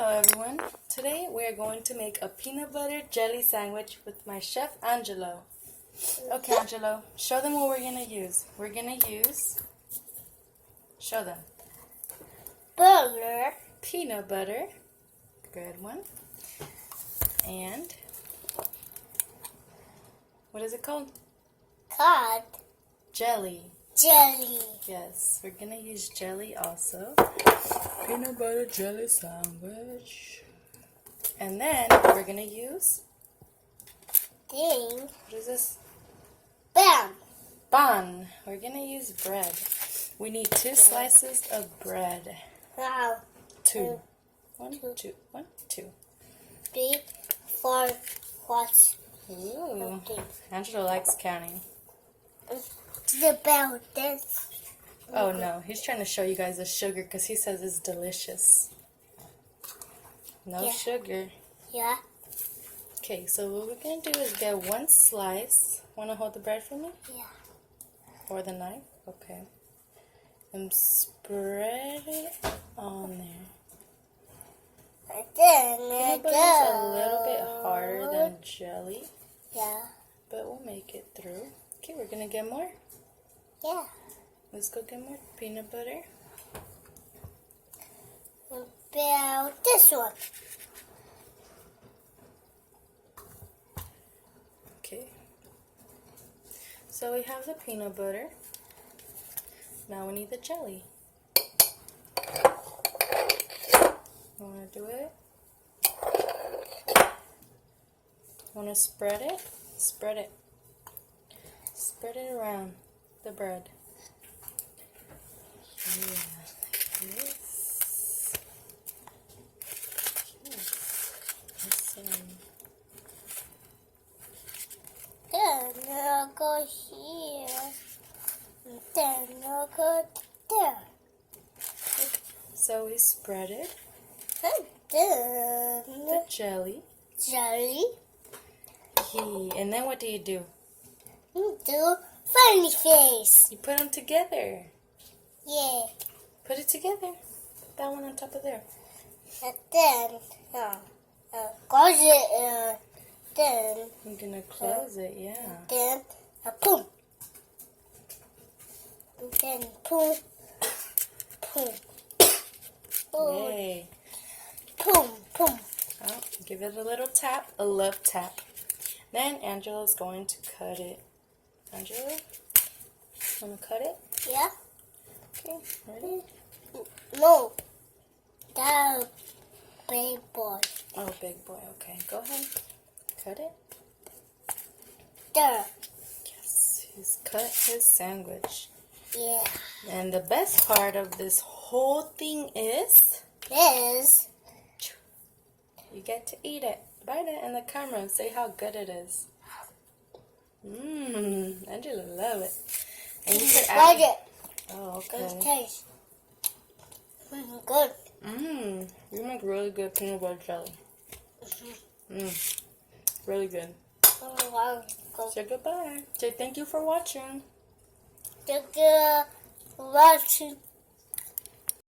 Hello everyone. Today we are going to make a peanut butter jelly sandwich with my chef Angelo. Okay, Angelo, show them what we're going to use. We're going to use, show them. Butter. Peanut butter. Good one. And, what is it called? Cod. Jelly. Jelly. Yes, we're going to use jelly also. Peanut butter jelly sandwich. And then we're going to use, Thing. what is this? Bam. Bun. We're going to use bread. We need 2 slices of bread. Now. 2. 1, 2. 1, 2. 3, 4, 5. Ooh. Angelo likes counting. To the bell. This. Oh no, he's trying to show you guys the sugar because he says it's delicious. No sugar. Yeah. Okay, so what we're going to do is get 1 slice. Want to hold the bread for me? Yeah. Or the knife? Okay. And spread it on there. And then Peanut butter is a little bit harder than jelly, Yeah. but we'll make it through. Okay, we're going to get more. Yeah. Let's go get more peanut butter. About this one. Okay. So we have the peanut butter. Now we need the jelly. Want to do it? Want to spread it? Spread it. Spread it around the bread. Yeah, like this. Then I'll go here. And then I'll go there. So we spread it. And then The jelly. jelly. And then what do? Do funny face. You put them together. Yeah. Put it together. Put that one on top of there. And then close it. Then I'm gonna close it, yeah. then boom. And then boom. Boom. Oh, Yay. boom. Boom. Oh, give it a little tap, a love tap. Then Angelo's going to cut it. Angelo, wanna cut it? Yeah. Okay, ready? No. That big boy. Oh, big boy. Okay, go ahead. Cut it. There. Yes, he's cut his sandwich. Yeah. And the best part of this whole thing is This. you get to eat it. Bite it in the camera and say how good it is. Angela love it. And you could Like add it. Oh, It okay. tastes good. You make really good peanut butter jelly. Really good. Say goodbye. Say thank you for watching. Thank you for watching.